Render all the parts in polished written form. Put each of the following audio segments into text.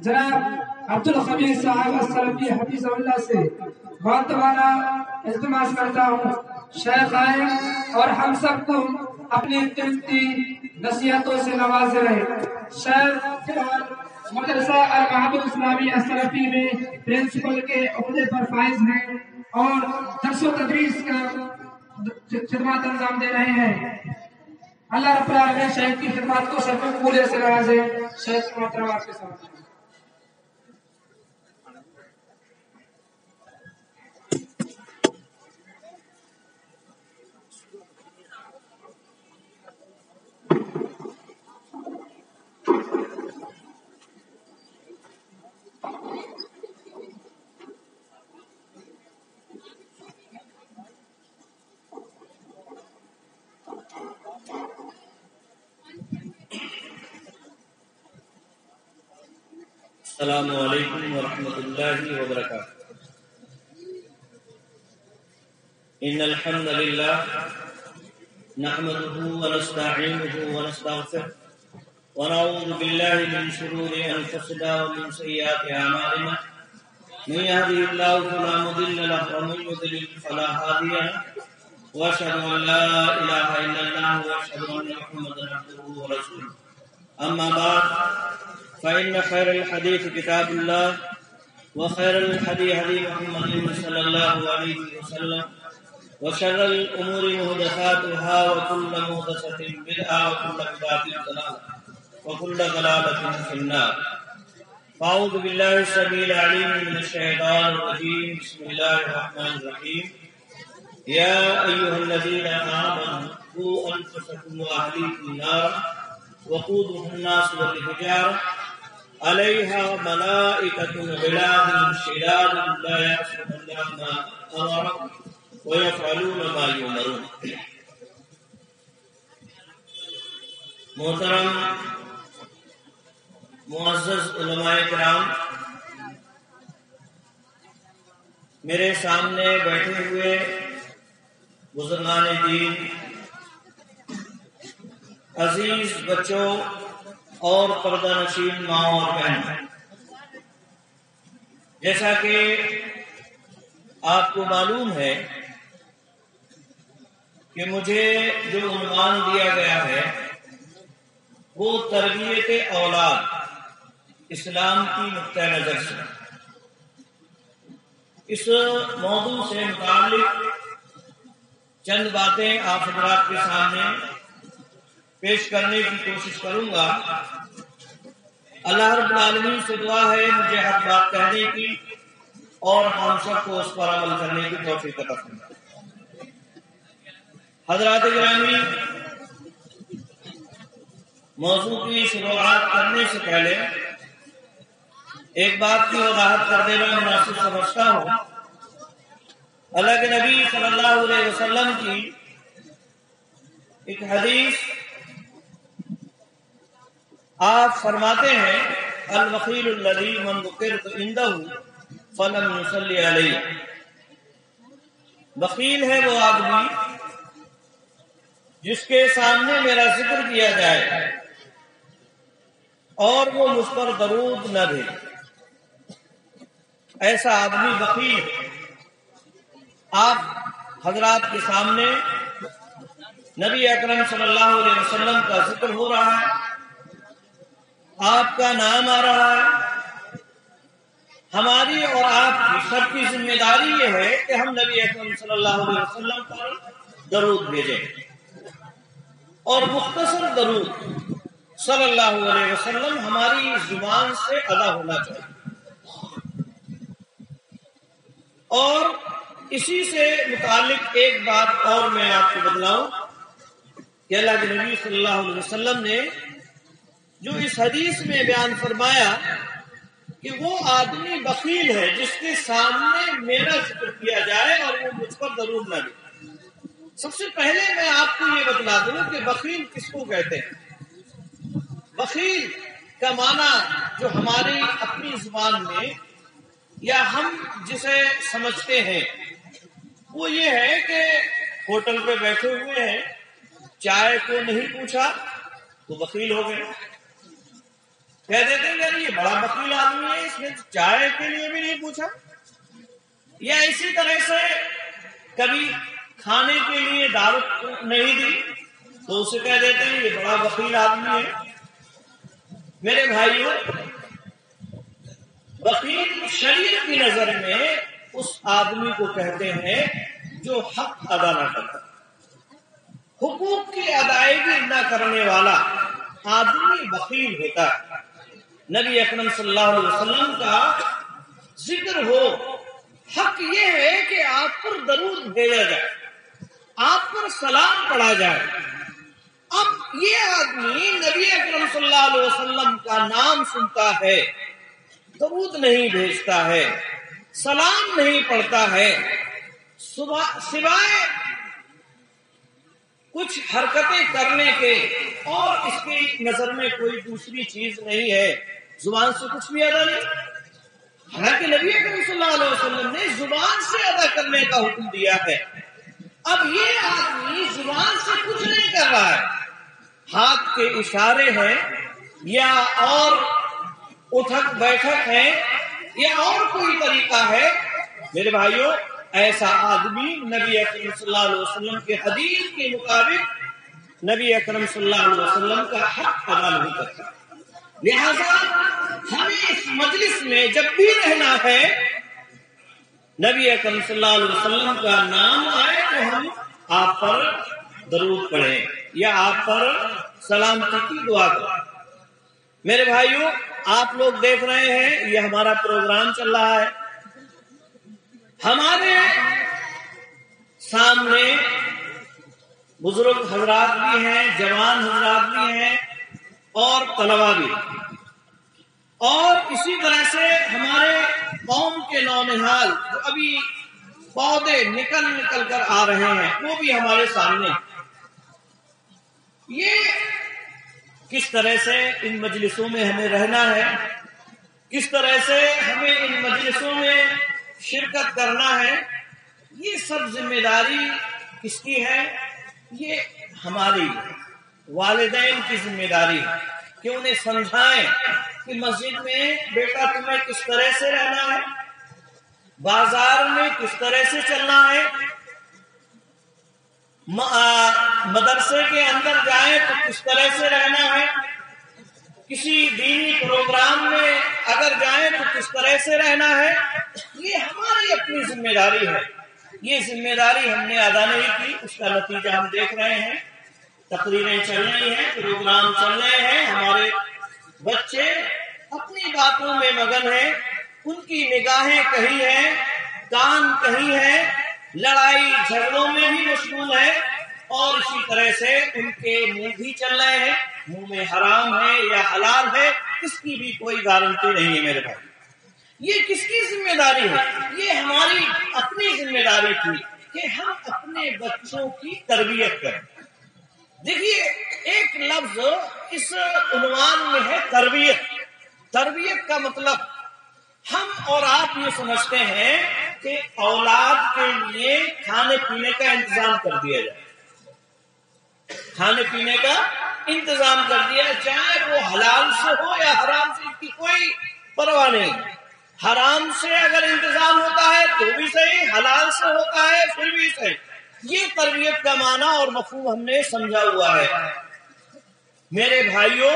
جناب عبدالخبیر صاحب السلفی حفیظ اللہ سے بہت والا التماس کرتا ہوں شیخ آئے اور ہم سب کو اپنی قیمتی نصیحتوں سے نوازے رہے۔ شیخ مدرسہ المعہد الاسلامی السلفی میں پرنسپل کے عہدے پر فائز ہیں اور درس و تدریس کا خدمات انجام دے رہے ہیں۔ اللہ رب العالمین شیخ کی خدمات کو سب کو پورے سے نوازے۔ شیخ محترم آپ کے ساتھ۔ السلام علیکم ورحمۃ اللہ وبرکاتہ۔ ان الحمد للہ نحمده ونستعینه ونستغفره ونعوذ باللہ من شرور انفسنا ومن سیئات اعمالنا من يهده الله فلا مضل له ومن يضلل فلا هادي له واشهد ان لا اله الا الله واشهد ان محمدا عبده ورسوله اما بعد فإن خير الحديث كتاب الله وخير الهدي هدي محمد صلى الله عليه وسلم وشر الأمور محدثاتها وكل محدثة بدعة وكل بدعة ضلالة وكل ضلالة في النار۔ فأعوذ بالله السميع العليم من الشيطان الرجيم بسم الله الرحمن الرحيم يا أيها الذين آمنوا قوا أنفسكم وأهليكم نارا وقودها الناس والحجارة عليها ملائكة غلاظ شداد لا يعصون الله ما أمرهم ويفعلون ما يؤمرون۔ محترم معزز علماء کرام، میرے سامنے بیٹھے ہوئے بزرگان دین، عزیز بچوں اور پردہ نشین ماں اور بہن، جیسا کہ آپ کو معلوم ہے کہ مجھے جو عنوان دیا گیا ہے وہ تربیت اولاد اسلام کی نقطہ نظر سے۔ اس موضوع سے متعلق چند باتیں آپ حضرات کے سامنے پیش کرنے کی کوشش کروں گا۔ اللہ رب العالمین سے دعا ہے مجھے حق بات کہنے کی اور ہم سب کو اس پر عمل کرنے کی توفیق عطا فرمائے۔ حضرات گرامی، موضوع کی شروعات کرنے سے پہلے ایک بات کی وضاحت کر دینا مناسب سمجھتا ہوں۔ اللہ کے نبی صلی اللہ علیہ وسلم کی ایک حدیث، آپ فرماتے ہیں البخیل الذی من ذکرت عندہ فلم یصلی علیہ۔ بخیل ہے وہ آدمی جس کے سامنے میرا ذکر کیا جائے اور وہ مجھ پر درود نہ بھیجے، ایسا آدمی بخیل ہے۔ آپ حضرات کے سامنے نبی اکرم صلی اللہ علیہ وسلم کا ذکر ہو رہا ہے، آپ کا نام آ رہا ہے۔ ہماری اور آپ کی سب کی ذمہ داری یہ ہے کہ ہم نبی اکرم صلی اللہ علیہ وسلم پر درود بھیجیں، اور مختصر درود صلی اللہ علیہ وسلم ہماری زبان سے ادا ہونا چاہیے۔ اور اسی سے متعلق ایک بات اور میں آپ کو بتلاؤں کہ اللہ کے نبی صلی اللہ علیہ وسلم نے جو اس حدیث میں بیان فرمایا کہ وہ آدمی بخیل ہے جس کے سامنے میرا ذکر کیا جائے اور وہ مجھ پر درود نہ دے۔ سب سے پہلے میں آپ کو یہ بتلا دوں کہ بخیل کس کو کہتے ہیں۔ بخیل کا معنی جو ہماری اپنی زبان میں یا ہم جسے سمجھتے ہیں وہ یہ ہے کہ ہوٹل پہ بیٹھے ہوئے ہیں، چائے کو نہیں پوچھا تو بخیل ہو گئے۔ کہہ دیتے ہیں یار یہ بڑا بخیل آدمی ہے، اس نے چائے کے لیے بھی نہیں پوچھا. یا اسی طرح سے کبھی کھانے کے لیے دعوت نہیں دی تو اسے کہہ دیتے ہیں یہ بڑا بخیل آدمی ہے. میرے بھائیوں، بخیل شریعت کی نظر میں اس آدمی کو کہتے ہیں جو حق ادا نہ کرتا، حقوق کی ادائیگی نہ کرنے والا آدمی بخیل ہوتا ہے. نبی اکرم صلی اللہ علیہ وسلم کا ذکر ہو، حق یہ ہے کہ آپ پر درود بھیجا جائے، آپ پر سلام پڑھا جائے. اب یہ آدمی نبی اکرم صلی اللہ علیہ وسلم کا نام سنتا ہے، درود نہیں بھیجتا ہے، سلام نہیں پڑھتا ہے، سوائے کچھ حرکتیں کرنے کے اور اس کی نظر میں کوئی دوسری چیز نہیں ہے، زبان سے کچھ بھی ادا نہیں. حالانکہ نبی اکرم صلی اللہ علیہ وسلم نے زبان سے ادا کرنے کا حکم دیا ہے. اب یہ آدمی زبان سے کچھ نہیں کر رہا ہے، ہاتھ کے اشارے ہیں یا اور اٹھک بیٹھک ہے یا اور کوئی طریقہ ہے. میرے بھائیوں، ایسا آدمی نبی اکرم صلی اللہ علیہ وسلم کے حدیث کے مطابق نبی اکرم صلی اللہ علیہ وسلم کا حق ادا نہیں کرتا. لہذا ہمیں اس مجلس میں جب بھی رہنا ہے، نبی اکرم صلی اللہ علیہ وسلم کا نام آئے تو ہم آپ پر درود پڑھیں یا آپ پر سلامتی کی دعا کریں. میرے بھائیوں، آپ لوگ دیکھ رہے ہیں یہ ہمارا پروگرام چل رہا ہے. ہمارے سامنے بزرگ حضرات بھی ہیں، جوان حضرات بھی ہیں اور طلبا بھی، اور اسی طرح سے ہمارے قوم کے نونہال جو ابھی پودے نکل کر آ رہے ہیں وہ بھی ہمارے سامنے. یہ کس طرح سے ان مجلسوں میں ہمیں رہنا ہے، کس طرح سے ہمیں ان مجلسوں میں شرکت کرنا ہے، یہ سب ذمہ داری کس کی ہے؟ یہ ہماری والدین کی ذمہ داری ہے کہ انہیں سمجھائیں کہ مسجد میں بیٹا تمہیں کس طرح سے رہنا ہے، بازار میں کس طرح سے چلنا ہے، مدرسے کے اندر جائیں تو کس طرح سے رہنا ہے، کسی دینی پروگرام میں اگر جائیں تو کس طرح سے رہنا ہے. یہ ہماری اپنی ذمہ داری ہے. یہ ذمہ داری ہم نے ادا نہیں کی، اس کا نتیجہ ہم دیکھ رہے ہیں. تقریریں چل رہی ہیں، پروگرام چل رہے ہیں، ہمارے بچے اپنی باتوں میں مگن ہیں، ان کی نگاہیں کہیں ہیں، کان کہیں ہیں، لڑائی جھگڑوں میں بھی مشغول ہے، اور اسی طرح سے ان کے منہ بھی چل رہے ہیں. منہ میں حرام ہے یا حلال ہے، اس کی بھی کوئی گارنٹی نہیں ہے. میرے بھائی، یہ کس کی ذمہ داری ہے؟ یہ ہماری اپنی ذمہ داری تھی کہ ہم اپنے بچوں کی تربیت کریں. دیکھیے، ایک لفظ اس عنوان میں ہے تربیت. تربیت کا مطلب ہم اور آپ یہ سمجھتے ہیں کہ اولاد کے لیے کھانے پینے کا انتظام کر دیا جائے، کھانے پینے کا انتظام کر دیا، چاہے وہ حلال سے ہو یا حرام سے، اس کی کوئی پرواہ نہیں. حرام سے اگر انتظام ہوتا ہے تو بھی صحیح، حلال سے ہوتا ہے پھر بھی صحیح. یہ تربیت کا معنی اور مفہوم ہم نے سمجھا ہوا ہے. میرے بھائیوں،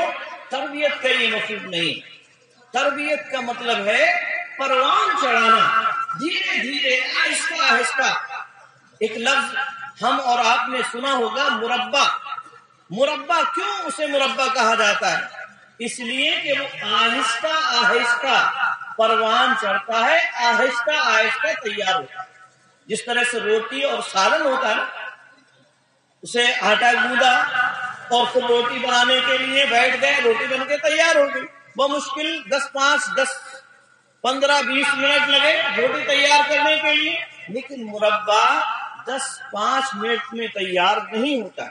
تربیت کا یہ مفہوم نہیں. تربیت کا مطلب ہے پروان چڑھانا، دھیرے دھیرے، آہستہ آہستہ. ایک لفظ ہم اور آپ نے سنا ہوگا، مربع. مربع کیوں اسے مربع کہا جاتا ہے؟ اس لیے کہ وہ آہستہ آہستہ پروان چڑھتا ہے، آہستہ آہستہ تیار ہوتا ہے. جس طرح سے روٹی اور سالن ہوتا ہے، اسے آٹا گوندا اور پھر روٹی بنانے کے لیے بیٹھ گئے، روٹی بن کے تیار ہو گئی. بمشکل 15-20 منٹ لگے روٹی تیار کرنے کے لیے، لیکن مربع 10-5 منٹ میں تیار نہیں ہوتا.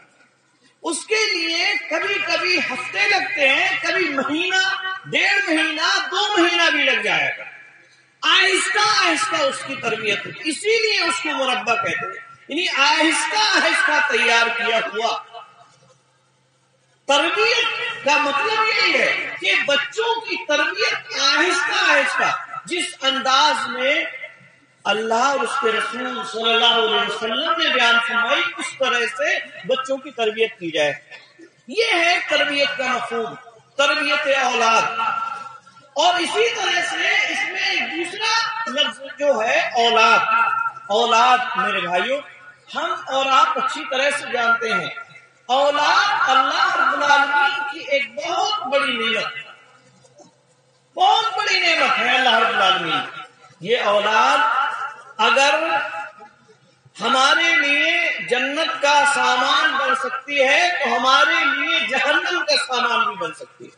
اس کے لیے کبھی کبھی ہفتے لگتے ہیں، کبھی مہینہ، 1.5 مہینہ، 2 مہینہ بھی لگ جائے گا. آہستہ آہستہ اس کی تربیت ہوتی، اسی لیے اس کو مربع کہتے ہیں، یعنی آہستہ آہستہ تیار کیا ہوا. تربیت کا مطلب یہی ہے کہ بچوں کی تربیت آہستہ آہستہ جس انداز میں اللہ اور اس کے رسول صلی اللہ علیہ وسلم نے بیان فرمائی اس طرح سے بچوں کی تربیت کی جائے. یہ ہے تربیت کا مفہوم، تربیت اولاد. اور اسی طرح سے اس میں ایک دوسرا لفظ جو ہے اولاد میرے بھائیوں، ہم اور آپ اچھی طرح سے جانتے ہیں اولاد اللہ رب العالمین کی ایک بہت بڑی نعمت ہے. اللہ رب العالمین یہ اولاد اگر ہمارے لیے جنت کا سامان بن سکتی ہے تو ہمارے لیے جہنم کا سامان بھی بن سکتی ہے.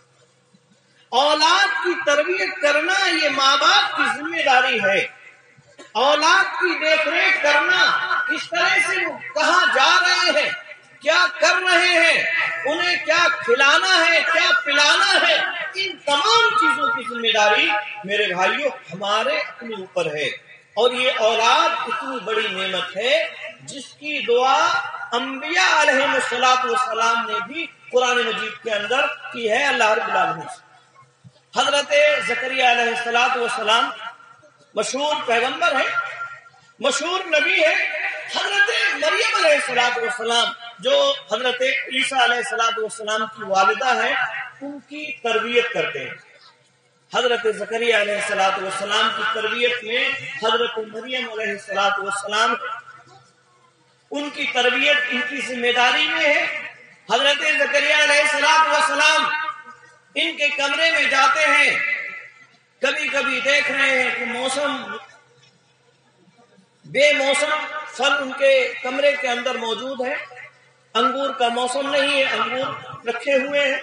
اولاد کی تربیت کرنا یہ ماں باپ کی ذمہ داری ہے. اولاد کی دیکھ ریکھ کرنا، کس طرح سے وہ کہاں جا رہے ہیں، کیا کر رہے ہیں، انہیں کیا کھلانا ہے، کیا پلانا ہے، ان تمام چیزوں کی ذمہ داری میرے بھائیوں ہمارے اپنے اوپر ہے. اور یہ اولاد اتنی بڑی نعمت ہے جس کی دعا انبیاء علیہ السلام نے بھی قرآن مجید کے اندر کی ہے اللہ رب العالمین سے. حضرت زکریا علیہ السلام مشہور پیغمبر ہے، مشہور نبی ہے. حضرت مریم علیہ السلام جو حضرت عیسیٰ علیہ السلام کی والدہ ہے ان کی تربیت کرتے ہیں. حضرت زکریا علیہ السلام کی تربیت میں حضرت مریم علیہ السلام ان کی تربیت ان کی ذمہ داری میں ہے. حضرت زکریا علیہ السلام ان کے کمرے میں جاتے ہیں، کبھی کبھی دیکھ رہے ہیں کہ بے موسم پھل ان کے کمرے کے اندر موجود ہے. انگور کا موسم نہیں ہے، انگور رکھے ہوئے ہیں.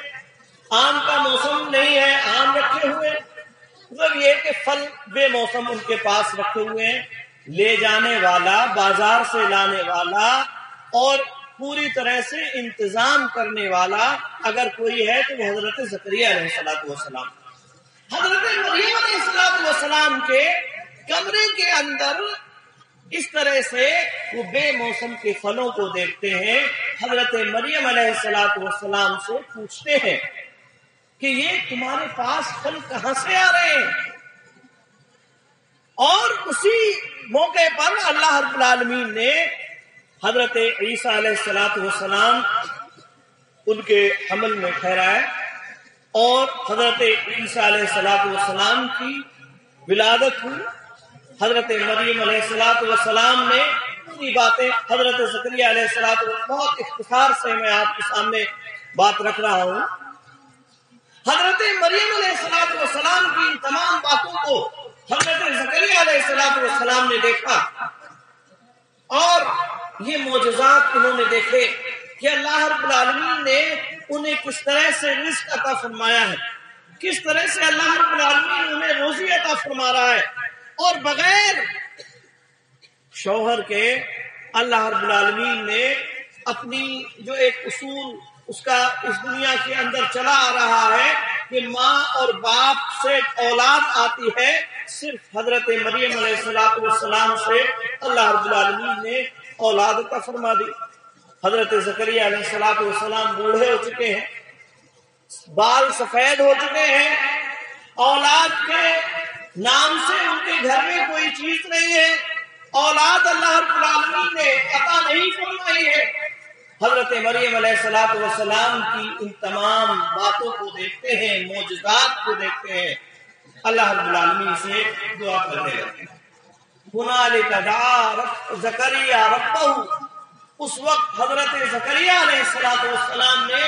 آم کا موسم نہیں ہے، آم رکھے ہوئے ہیں. مطلب یہ کہ پھل بے موسم ان کے پاس رکھے ہوئے ہیں. لے جانے والا، بازار سے لانے والا اور پوری طرح سے انتظام کرنے والا اگر کوئی ہے تو وہ حضرت زکریا علیہ السلام. حضرت مریم علیہ السلام کے کمرے کے اندر اس طرح سے وہ بے موسم کے پھلوں کو دیکھتے ہیں. حضرت مریم علیہ السلام سے پوچھتے ہیں کہ یہ تمہارے پاس پھل کہاں سے آ رہے ہیں؟ اور اسی موقع پر اللہ رب العالمین نے حضرت عیسیٰ علیہ السلام ان کے حمل میں ٹھہرائے اور حضرت عیسیٰ علیہ السلام کی ولادت ہوئی. حضرت مریم علیہ السلام نے پوری باتیں حضرت زکریا علیہ السلام بہت اختصار سے میں آپ کے سامنے بات رکھ رہا ہوں. حضرت مریم علیہ السلام کی ان تمام باتوں کو حضرت زکریا علیہ السلام نے دیکھا اور یہ معجزات انہوں نے دیکھے کہ اللہ رب العالمین نے انہیں کس طرح سے رزق عطا فرمایا ہے، کس طرح سے اللہ رب العالمین انہیں روزی عطا فرما رہا ہے. اور بغیر شوہر کے اللہ رب العالمین نے اپنی جو ایک اصول اس کا اس دنیا کے اندر چلا آ رہا ہے کہ ماں اور باپ سے اولاد آتی ہے، صرف حضرت مریم علیہ السلام سے اللہ رب العالمین نے اولاد عطا فرما دی. حضرت زکریا علیہ السلام بوڑھے ہو چکے ہیں، بال سفید ہو چکے ہیں، اولاد کے نام سے ان کے گھر میں کوئی چیز نہیں ہے، اولاد اللہ رب العالمین نے عطا نہیں فرمائی ہے. حضرت مریم علیہ السلام کی ان تمام باتوں کو دیکھتے ہیں، معجزات کو دیکھتے ہیں، اللہ رب العالمین سے دعا کرنے لگتے ہیں. ہنالک دعا زکریا ربہ، اس وقت حضرت زکریا علیہ السلام نے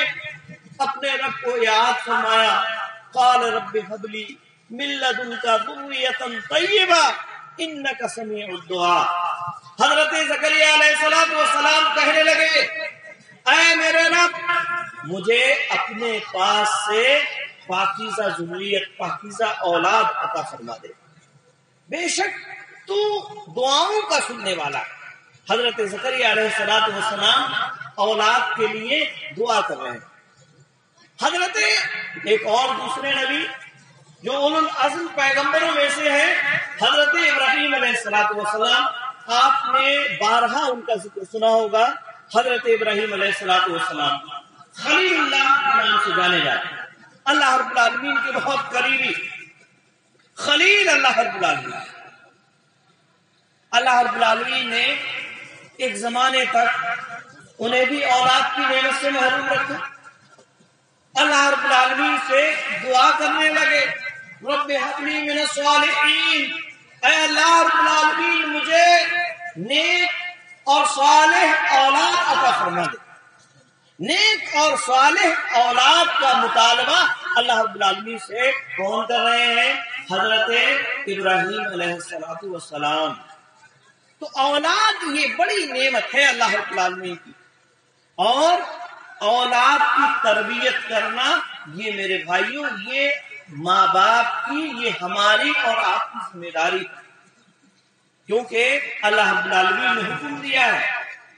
اپنے رب کو یاد فرمایا. قال رب هب لي من لدنك ذرية طيبة انك سميع الدعاء. حضرت زکریا علیہ السلام کہنے لگے اے میرے رب مجھے اپنے پاس سے پاکیزہ ذریت، پاکیزہ اولاد عطا فرما دے، بے شک تو دعاؤں کا سننے والا. حضرت زکریا علیہ السلام اولاد کے لیے دعا کر رہے ہیں. حضرت ایک اور دوسرے نبی جو اولو العزم پیغمبروں میں سے ہیں، حضرت ابراہیم علیہ السلام، آپ نے بارہا ان کا ذکر سنا ہوگا. حضرت ابراہیم علیہ السلام خلیل اللہ کے نام سے جانے جاتے ہیں. اللہ رب العالمین کے بہت قریبی خلیل اللہ رب العالمین. اللہ رب العالمین نے ایک زمانے تک انہیں بھی اولاد کی نعمت سے محروم رکھا. اللہ رب العالمین سے دعا کرنے لگے رب ہب لی من الصالحین، اے اللہ رب العالمین مجھے نیک اور صالح اولاد عطا فرما دے. نیک اور صالح اولاد کا مطالبہ اللہ رب العالمین سے کون کر رہے ہیں؟ حضرت ابراہیم علیہ السلام. تو اولاد یہ بڑی نعمت ہے اللہ رب العالمین کی، اور اولاد کی تربیت کرنا یہ میرے بھائیوں، یہ ماں باپ کی، یہ ہماری اور آپ کی ذمہ داری، کیونکہ اللہ رب العالمین نے حکم دیا ہے.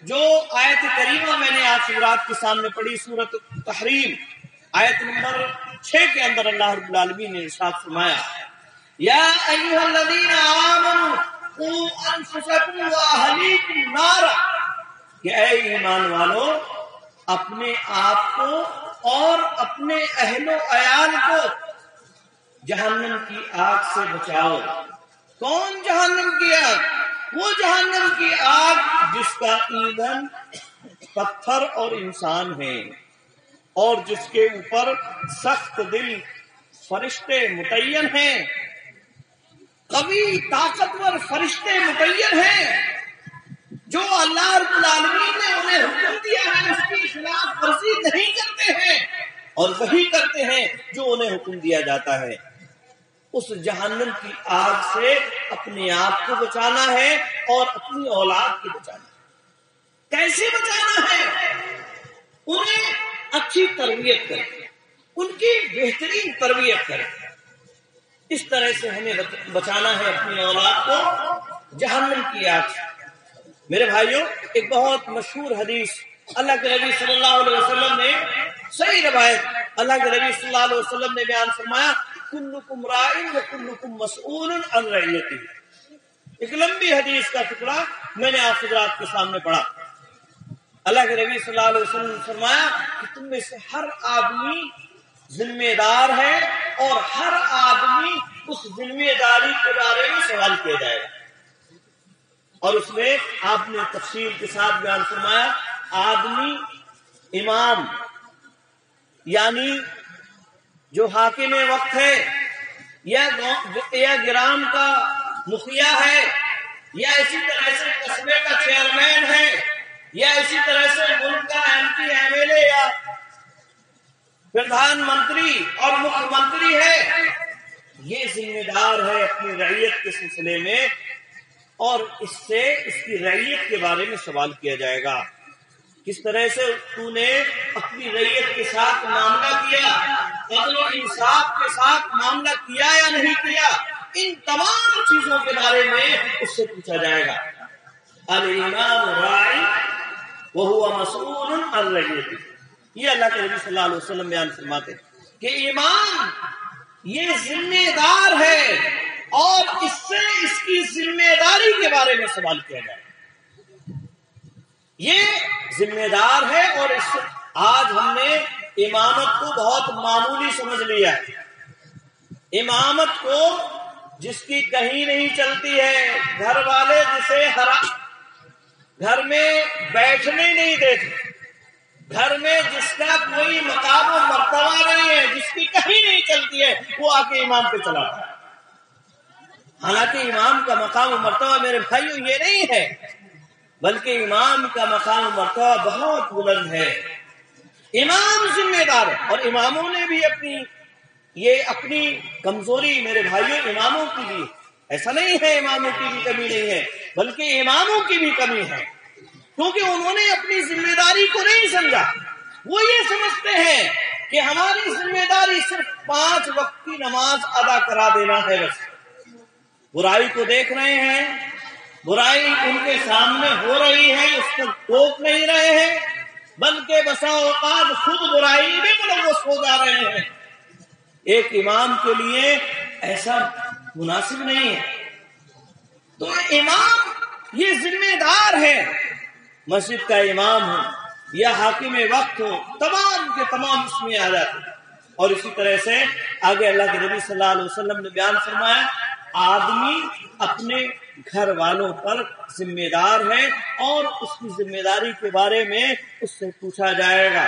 جو آیت کریمہ میں نے آج رات کے سامنے پڑھی سورۃ تحریم آیت نمبر 6 کے اندر اللہ رب العالمین نے ارشاد فرمایا یا ایھا الذین آمنوا قوا انفسکم واہلیکم نارا، کہ اے ایمان والو اپنے آپ کو اور اپنے اہل و عیال کو جہنم کی آگ سے بچاؤ. کون جہنم کی آگ؟ وہ جہنم کی آگ جس کا ایندھن پتھر اور انسان ہے، اور جس کے اوپر سخت دل فرشتے متعین ہیں، قوی طاقتور فرشتے متعین ہیں، جو اللہ رب العالمین نے انہیں حکم دیا ہے اس کی خلاف ورزی نہیں کرتے ہیں، اور وہی کرتے ہیں جو انہیں حکم دیا جاتا ہے. اس جہنم کی آگ سے اپنے آپ کو بچانا ہے اور اپنی اولاد کو بچانا ہے. کیسے بچانا ہے؟ انہیں اچھی تربیت کریں، ان کی بہترین تربیت کریں. اس طرح سے ہمیں بچانا ہے اپنی اولاد کو جہنم کی آگ سے. میرے بھائیوں، ایک بہت مشہور حدیث اللہ کے نبی صلی اللہ علیہ وسلم نے، صحیح روایت اللہ کے نبی صلی اللہ علیہ وسلم نے بیان فرمایا کلکم راع وکلکم مسئول عن رعیتہ. ایک لمبی حدیث کا ٹکڑا میں نے آپ حضرات کے سامنے پڑھا. اللہ کے نبی صلی اللہ علیہ وسلم نے فرمایا کہ تم میں سے ہر آدمی ذمہ دار ہے، اور ہر آدمی اس ذمہ داری کے بارے میں سوال کیا جائے گا. اور اس میں آپ نے تفصیل کے ساتھ بیان فرمایا آدمی امام، یعنی جو حاکم وقت ہے، یا گرام کا مخیا ہے، یا اسی طرح سے قصبے کا چیئرمین ہے، یا اسی طرح سے ملک کا M P M L A یا پردھان منتری اور مکھ منتری ہے، یہ ذمہ دار ہے اپنی رعیت کے سلسلے میں، اور اس سے اس کی رعیت کے بارے میں سوال کیا جائے گا. کس طرح سے تو نے اپنی رعیت کے ساتھ معاملہ کیا، عدل و انصاف کے ساتھ معاملہ کیا یا نہیں کیا، ان تمام چیزوں کے بارے میں اس سے پوچھا جائے گا. الامام راع وہو مسئول عن رعیتہ. یہ اللہ کے نبی صلی اللہ علیہ وسلم بیان فرماتے کہ امام یہ ذمہ دار ہے، اور اس سے اس کی ذمہ داری کے بارے میں سوال کیا جائے. یہ ذمہ دار ہے، اور اس آج ہم نے امامت کو بہت معمولی سمجھ لیا ہے. امامت کو جس کی کہیں نہیں چلتی ہے، گھر والے جسے گھر میں بیٹھنے نہیں دیتے، گھر میں جس کا کوئی مقام و مرتبہ نہیں ہے، جس کی کہیں نہیں چلتی ہے، وہ آ کے امام پہ چلا ہے. حالانکہ امام کا مقام و مرتبہ میرے بھائیوں یہ نہیں ہے، بلکہ امام کا مقام و مرتبہ بہت بلند ہے. امام ذمہ دار ہے، اور اماموں نے بھی اپنی کمزوری میرے بھائیوں اماموں کی بھی، ایسا نہیں ہے اماموں کی بھی کمی نہیں ہے، بلکہ اماموں کی بھی کمی ہے، کیونکہ انہوں نے اپنی ذمہ داری کو نہیں سمجھا. وہ یہ سمجھتے ہیں کہ ہماری ذمہ داری صرف 5 وقت کی نماز ادا کرا دینا ہے. بس برائی کو دیکھ رہے ہیں، برائی ان کے سامنے ہو رہی ہے، اس کو ٹوک نہیں رہے ہیں، بلکہ بسا اوقات خود برائی میں ملوث ہو جا رہے ہیں. ایک امام کے لیے ایسا مناسب نہیں ہے. تو امام یہ ذمہ دار ہے. مسجد کا امام ہو، یا حاکم وقت ہو، تمام کے تمام اس میں آ جاتے ہیں۔ اور اسی طرح سے آگے اللہ کے نبی صلی اللہ علیہ وسلم نے بیان فرمایا آدمی اپنے گھر والوں پر ذمہ دار ہے اور اس کی ذمہ داری کے بارے میں اس سے پوچھا جائے گا۔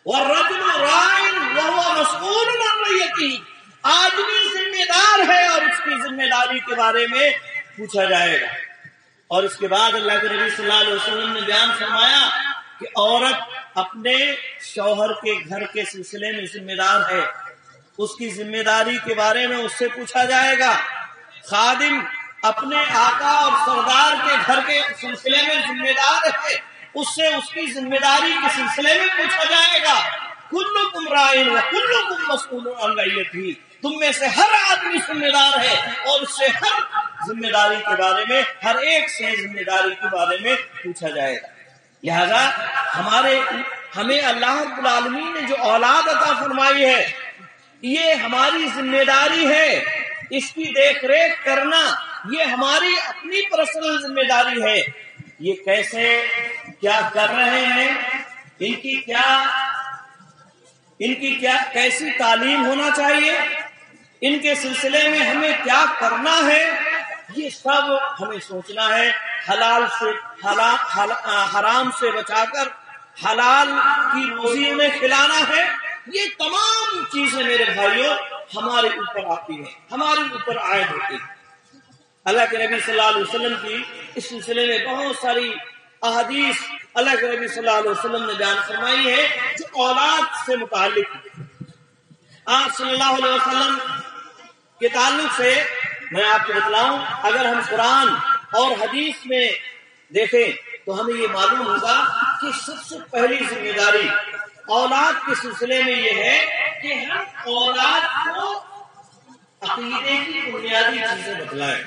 وَالرَّجُلُ رَاعٍ وَهُوَ مَسْئُولٌ عَنْ رَعِيَّتِهِ، آدمی ذمہ دار ہے اور اس کی ذمہ داری کے بارے میں پوچھا جائے گا۔ اور اس کے بعد اللہ کے نبی صلی اللہ علیہ وسلم نے بیان فرمایا کہ عورت اپنے شوہر کے گھر کے سلسلے میں ذمہ دار ہے، اس کی ذمہ داری کے بارے میں اس سے پوچھا جائے گا۔ خادم اپنے آقا اور سردار کے گھر کے سلسلے میں ذمہ دار ہے، اس سے اس کی ذمہ داری کے سلسلے میں پوچھا جائے گا۔ کلکم راعٍ وکلکم مسئول عن رعیتہ، تم میں سے ہر آدمی ذمہ دار ہے اور اس سے ہر ذمہ داری کے بارے میں، ہر ایک سے ذمہ داری کے بارے میں پوچھا جائے گا۔ لہذا ہمیں اللہ رب العالمین نے جو اولاد عطا فرمائی ہے یہ ہماری ذمہ داری ہے، اس کی دیکھ ریکھ کرنا یہ ہماری اپنی پرسنل ذمہ داری ہے۔ یہ کیسے کیا کر رہے ہیں، ان کی کیا کیسی تعلیم ہونا چاہیے، ان کے سلسلے میں ہمیں کیا کرنا ہے، یہ سب ہمیں سوچنا ہے۔ حلال سے حرام سے بچا کر حلال کی روزی انہیں کھلانا ہے۔ یہ تمام چیزیں میرے بھائیوں ہمارے اوپر آتی ہیں، ہمارے اوپر عائد ہوتی ہیں۔ اللہ کے نبی صلی اللہ علیہ وسلم کی اس سلسلے میں بہت ساری احادیث اللہ کے نبی صلی اللہ علیہ وسلم نے بیان فرمائی ہے جو اولاد سے متعلق ہے۔ آپ صلی اللہ علیہ وسلم کے تعلق سے میں آپ کو بتلاؤں، اگر ہم قرآن اور حدیث میں دیکھیں تو ہمیں یہ معلوم ہوگا کہ سب سے پہلی ذمہ داری اولاد کے سلسلے میں یہ ہے کہ ہم اولاد کو عقیدے کی بنیادی چیزیں بتلائیں۔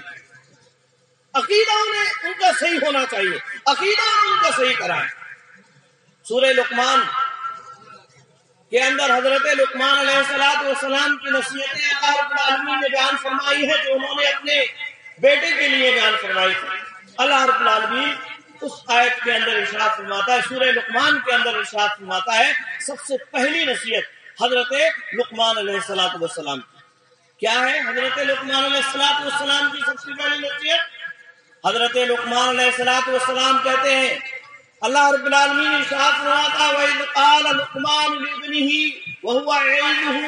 عقیدہ ان کا صحیح ہونا چاہیے، عقیدہ ان کا صحیح کرائیں۔ سورہ لقمان کے اندر حضرت لقمان علیہ السلام کی نصیحتیں اللہ رب العالمین نے بیان فرمائی ہے جو انہوں نے اپنے بیٹے کے لیے بیان فرمائی تھی۔ اللہ رب العالمین اس آیت کے اندر ارشاد فرماتا ہے، سورہ لقمان کے اندر ارشاد فرماتا ہے سب سے پہلی نصیحت حضرت لقمان علیہ السلام کی کیا ہے؟ حضرت لقمان علیہ السلام کی سب سے پہلی نصیحت، حضرت لقمان علیہ السلام کہتے ہیں، اللہ رب العالمین ارشاد فرماتا ہے وَإِذْ قَالَ لُقْمَانُ لِابْنِهِ وَهُوَ يَعِظُهُ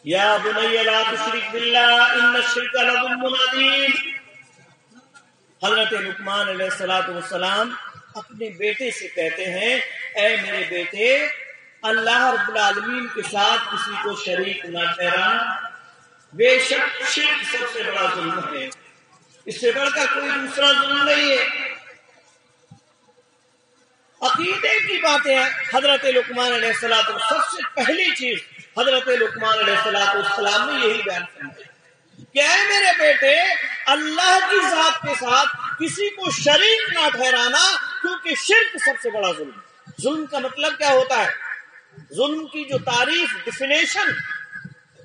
يَا بُنَيَّ لَا تُشْرِكْ بِاللَّهِ إِنَّ الشِّرْكَ لَظُلْمٌ عَظِيمٌ۔ حضرت لقمان علیہ السلام اپنے بیٹے سے کہتے ہیں اے میرے بیٹے، اللہ رب العالمین کے ساتھ کسی کو شریک نہ ٹھہرانا، بے شک شرک سب سے بڑا ظلم ہے، اس سے بڑھ کر کوئی دوسرا ظلم نہیں ہے۔ عقیدے کی باتیں حضرت لقمان علیہ السلام، سب سے پہلی چیز حضرت لقمان علیہ السلام نے یہی بیان فرمایا کہ اے میرے بیٹے، اللہ کی ذات کے ساتھ کسی کو شریک نہ ٹھہرانا، کیونکہ شرک سب سے بڑا ظلم ہے۔ ظلم کا مطلب کیا ہوتا ہے؟ ظلم کی جو تعریف، ڈیفینیشن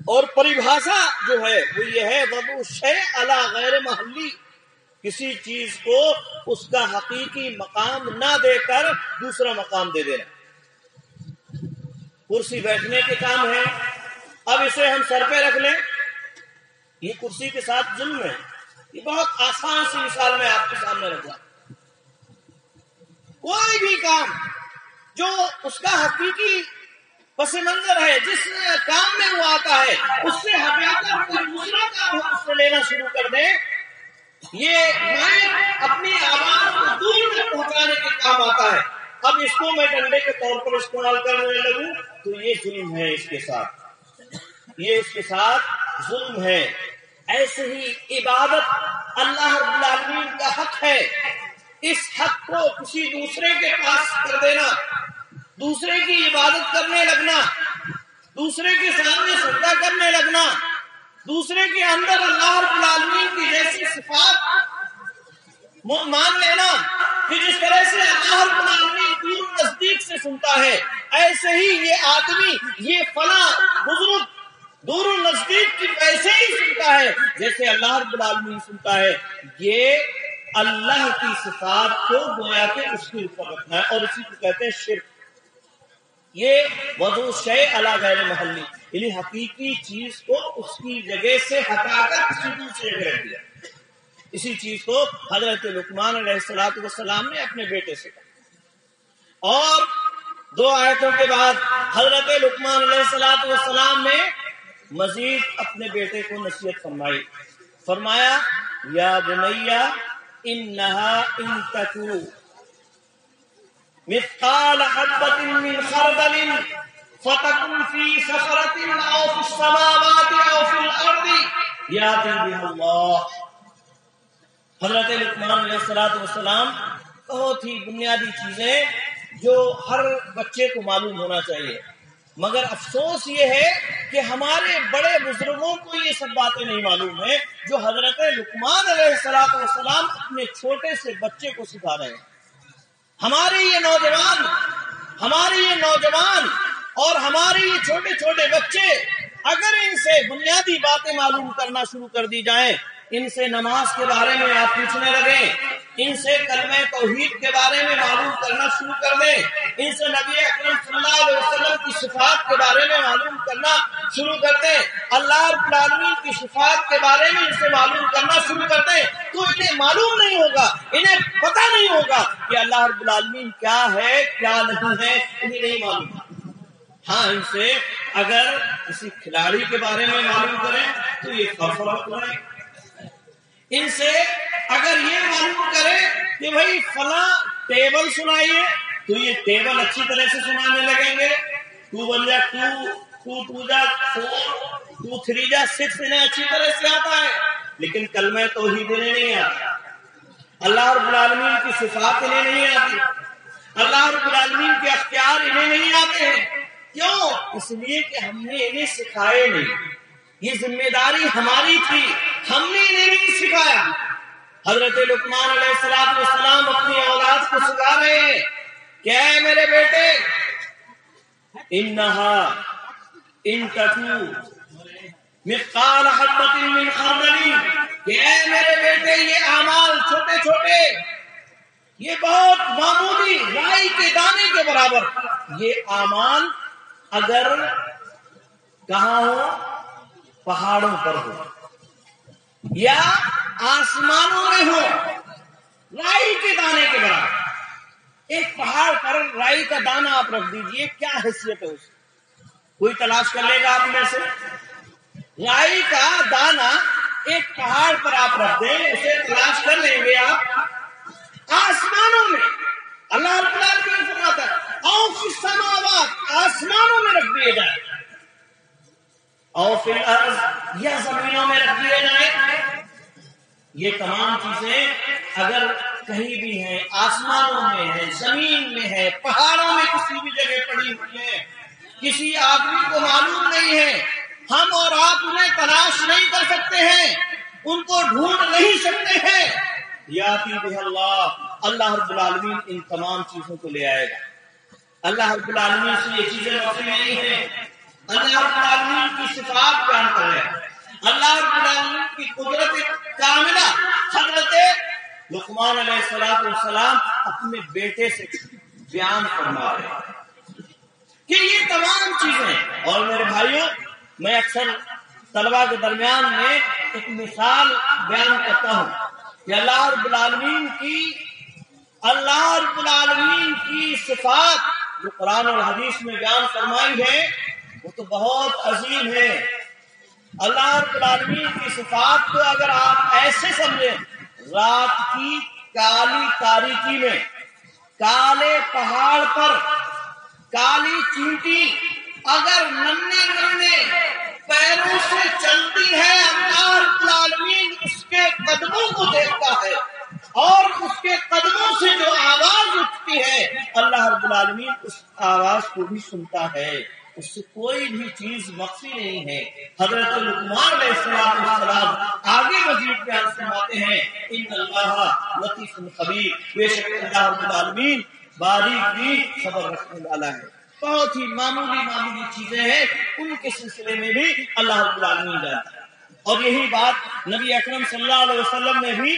اور پریبھاشا جو ہے وہ یہ ہے وضع شیء علی غیر محلی، کسی چیز کو اس کا حقیقی مقام نہ دے کر دوسرا مقام دے دینا۔ کرسی بیٹھنے کے کام ہے، اب اسے ہم سر پہ رکھ لیں، یہ کرسی کے ساتھ ظلم ہے۔ یہ بہت آسان سی مثال میں آپ کے سامنے رکھا، کوئی بھی کام جو اس کا حقیقی پس منظر ہے، جس کام میں وہ آتا ہے، اس سے ہٹا کر کوئی دوسرا کام ہم اس سے لینا شروع کر دیں، یہ میں اپنی آواز کو دور تک پہنچانے کے کام آتا ہے۔ اب اس کو میں ڈنڈے کے طور پر استعمال کرنے لگوں تو یہ ظلم ہے، اس کے ساتھ ظلم ہے۔ ایسے ہی عبادت اللہ رب العالمین کا حق ہے، اس حق کو کسی دوسرے کے پاس کر دینا، دوسرے کی عبادت کرنے لگنا، دوسرے کے سامنے سجدہ کرنے لگنا، دوسرے کے اندر اللہ رب العالمین کی جیسی صفات مان لینا کہ جس طرح سے اللہ رب العالمین دور نزدیک سے سنتا ہے، ایسے ہی یہ آدمی، یہ فلاں بزرگ دور نزدیک کی ویسے ہی سنتا ہے جیسے اللہ رب العالمین سنتا ہے۔ یہ اللہ کی صفات کو گویا کہ اس کے اوپر رکھنا ہے، اور اسی کو کہتے ہیں شرک۔ یہ وضع شیء علی غیر محلی، یعنی حقیقی چیز کو اس کی جگہ سے ہٹا کر کسی دوسری جگہ رکھ دیا۔ اسی چیز کو حضرت لقمان علیہ السلام نے اپنے بیٹے سے کہا، اور 2 آیتوں کے بعد حضرت لقمان علیہ السلام نے مزید اپنے بیٹے کو نصیحت فرمایا یا بنیا انہا ان تکو مثقال حبۃ من خردل فتکن فی صخرۃ او فی السماوات او فی الارض یأتی بها اللہ۔ حضرت لقمان علیہ السلام بہت ہی بنیادی چیزیں جو ہر بچے کو معلوم ہونا چاہیے، مگر افسوس یہ ہے کہ ہمارے بڑے بزرگوں کو یہ سب باتیں نہیں معلوم ہیں جو حضرت لقمان علیہ السلام اپنے چھوٹے سے بچے کو سکھا رہے ہیں۔ ہمارے یہ نوجوان اور ہمارے یہ چھوٹے چھوٹے بچے اگر ان سے بنیادی باتیں معلوم کرنا شروع کر دی جائیں، ان سے نماز کے بارے میں آپ پوچھنے لگیں، ان سے کلمہ توحید کے بارے میں معلوم کرنا شروع کر دیں، ان سے نبی اکرم صلی اللہ علیہ وسلم کی صفات کے بارے میں معلوم کرنا شروع کر دیں، اللہ رب العالمین کی صفات کے بارے میں ان سے معلوم کرنا شروع کر دیں، تو انہیں معلوم نہیں ہوگا، انہیں پتہ نہیں ہوگا کہ اللہ رب العالمین کیا ہے کیا نہیں ہے، انہیں نہیں معلوم۔ ہاں، ان سے اگر کسی کھلاڑی کے بارے میں معلوم کریں تو یہ فرق ہے، ان سے اگر یہ معلوم کرے کہ بھائی فلاں ٹیبل سنائیے تو یہ ٹیبل اچھی طرح سے سنانے لگیں گے، 2 1 2 2 2 4 2 3 6 انہیں اچھی طرح سے آتا ہے، لیکن کلمہ توحید انہیں نہیں آتا، اللہ رب العالمین کی صفات انہیں نہیں آتی، اللہ رب العالمین کے اختیار انہیں نہیں آتے ہیں۔ کیوں؟ اس لیے کہ ہم نے انہیں سکھائے نہیں، یہ ذمہ داری ہماری تھی، ہم نے انہیں نہیں سکھایا۔ حضرت لقمان علیہ السلام اپنی اولاد کو سکھا رہے ہیں کہ اے میرے بیٹے انہا ان تکو مثقال حبۃ من خردل، کہ اے میرے بیٹے یہ اعمال چھوٹے چھوٹے، یہ بہت معمولی رائی کے دانے کے برابر، یہ اعمال اگر کہاں ہو، پہاڑوں پر ہو یا آسمانوں میں ہو، رائی کے دانے کے برابر، ایک پہاڑ پر رائی کا دانہ آپ رکھ دیجئے، کیا حیثیت ہے اس کی؟ کوئی تلاش کر لے گا آپ میں سے؟ رائی کا دانہ ایک پہاڑ پر آپ رکھ دیں، اسے تلاش کر لیں گے آپ؟ آسمانوں میں اللہ رب العالمین فرماتا ہے او فی السماوات، آسمانوں میں رکھ دیے جائیں، او فی الارض، یا زمینوں میں رکھ دیے جائیں۔ یہ تمام چیزیں اگر کہیں بھی ہیں، آسمانوں میں ہے، زمین میں ہے، پہاڑوں میں کسی بھی جگہ پڑی ہوئی ہے، کسی آدمی کو معلوم نہیں ہے، ہم اور آپ انہیں تلاش نہیں کر سکتے ہیں، ان کو ڈھونڈ نہیں سکتے ہیں، یاتی بہ اللہ، اللہ رب العالمین ان تمام چیزوں کو لے آئے گا۔ اللہ رب العالمین سے یہ چیزیں واقع نہیں ہیں، اللہ رب العالمین کی صفات بیان کر رہے ہیں، اللہ رب العالمین کی قدرت کاملہ حضرت لقمان علیہ السلام اپنے بیٹے سے بیان فرما رہے ہیں کہ یہ تمام چیزیں۔ اور میرے بھائیوں، میں اکثر طلباء کے درمیان میں ایک مثال بیان کرتا ہوں کہ اللہ رب العالمین کی صفات جو قرآن اور حدیث میں بیان فرمائی ہے وہ تو بہت عظیم ہے۔ اللہ رب العالمین کی صفات کو اگر آپ ایسے سمجھیں، رات کی کالی تاریکی میں کالے پہاڑ پر کالی چینٹی اگر ننھے پیروں سے چلتی ہے، اللہ رب العالمین اس کے قدموں کو دیکھتا ہے، اور اس کے قدموں سے جو آواز اٹھتی ہے اللہ رب العالمین اس آواز کو بھی سنتا ہے، اس سے کوئی بھی چیز مخفی نہیں ہے۔ حضرت لقمان علیہ السلام آگے مزید بیان فرماتے ہیں ان اللہ لطیف خبیر، بے شک اللہ رب العالمین باریک بھی خبر رکھنے والا ہے۔ بہت ہی معمولی چیزیں ہیں، ان کے سلسلے میں بھی اللہ رب العالمین جانتا ہے۔ اور یہی بات نبی اکرم صلی اللہ علیہ وسلم نے بھی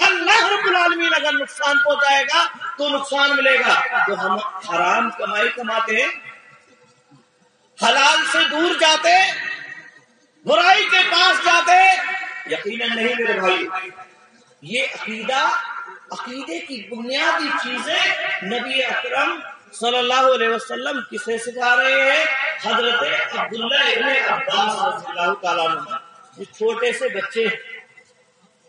اللہ رب العالمین اگر نقصان پہنچائے گا تو نقصان ملے گا. تو ہم حرام کمائی کماتے، حلال سے دور جاتے، برائی کے پاس جاتے؟ یقیناً نہیں میرے بھائی. یہ عقیدے کی بنیادی چیزیں نبی اکرم صلی اللہ علیہ وسلم کسے سکھا رہے ہیں؟ حضرت عبداللہ ابن عباس رضی اللہ تعالیٰ عنہ. یہ چھوٹے سے بچے ہیں،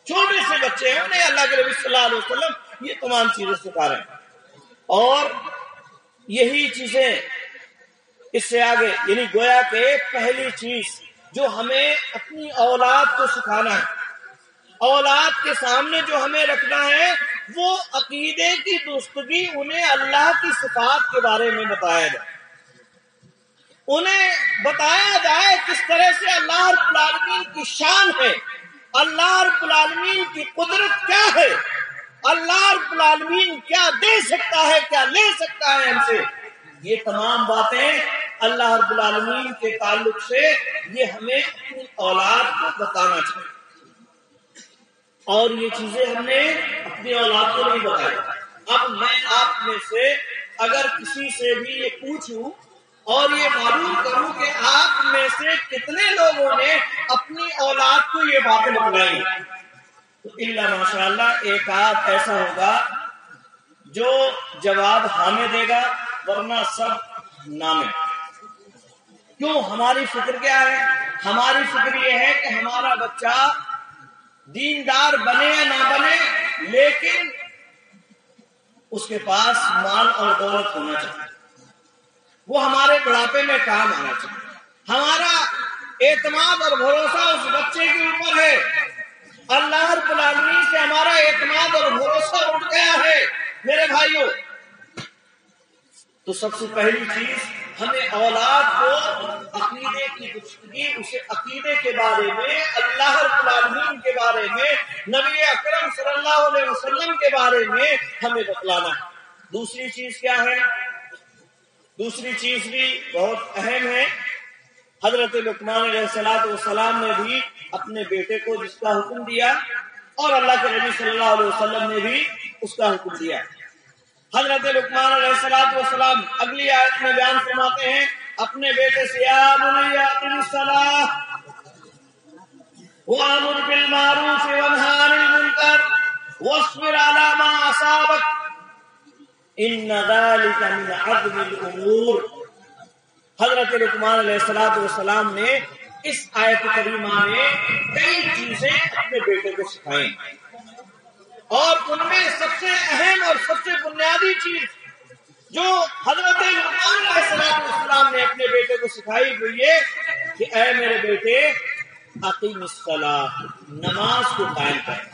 انہیں اللہ کے نبی صلی اللہ علیہ وسلم یہ تمام چیزیں سکھا رہے ہیں. اور یہی چیزیں اس سے آگے، یعنی گویا کہ پہلی چیز جو ہمیں اپنی اولاد کو سکھانا ہے، اولاد کے سامنے جو ہمیں رکھنا ہے، وہ عقیدے کی درستگی. انہیں اللہ کی صفات کے بارے میں بتایا جائے، انہیں بتایا جائے کس طرح سے اللہ رب العالمین کی شان ہے، اللہ رب العالمین کی قدرت کیا ہے، اللہ رب العالمین کیا دے سکتا ہے، کیا لے سکتا ہے ہم سے. یہ تمام باتیں اللہ رب العالمین کے تعلق سے یہ ہمیں اپنی اولاد کو بتانا چاہیے. اور یہ چیزیں ہم نے اپنی اولاد کو نہیں بتائی. اب میں آپ میں سے اگر کسی سے بھی یہ پوچھوں اور یہ معلوم کروں کہ آپ میں سے کتنے لوگوں نے اپنی اولاد کو یہ باتیں بتلائی، تو الا ماشاء اللہ ایک آدھ ایسا ہوگا جو جواب ہاں میں دے گا، ورنہ سب نہ میں. کیوں؟ ہماری فکر کیا ہے؟ ہماری فکر یہ ہے کہ ہمارا بچہ دیندار بنے یا نہ بنے، لیکن اس کے پاس مال اور دولت ہونا چاہیے، وہ ہمارے بڑھاپے میں کام آنا چاہیے. ہمارا اعتماد اور بھروسہ اس بچے کے اوپر ہے. اللہ رب العالمین سے ہمارا اعتماد اور بھروسہ اٹھ گیا ہے میرے بھائیوں. تو سب سے پہلی چیز ہمیں اولاد کو عقیدے کی گفتگی، اسے عقیدے کے بارے میں، اللہ رب العالمین کے بارے میں، نبی اکرم صلی اللہ علیہ وسلم کے بارے میں ہمیں بتلانا ہے. دوسری چیز کیا ہے؟ دوسری چیز بھی بہت اہم ہے. حضرت لقمان علیہ السلام نے بھی اپنے بیٹے کو جس کا حکم دیا، اور اللہ کے نبی صلی اللہ علیہ وسلم نے بھی اس کا حکم دیا. حضرت لقمان علیہ السلام اگلی آیت میں بیان فرماتے ہیں اپنے بیٹے سے، یا بنی اقم الصلاۃ وامر بالمعروف وانہی عن المنکر واصبر علی ما اصابک ان ذلک من عزم الامور. حضرت لقمان علیہ السلام نے اس آیت کریمہ میں کئی چیزیں اپنے بیٹے کو سکھائیں، اور ان میں سب سے اہم اور سب سے بنیادی چیز جو حضرت لقمان علیہ السلام نے اپنے بیٹے کو سکھائی وہ یہ کہ اے میرے بیٹے اقیم الصلاۃ، نماز کو قائم کر.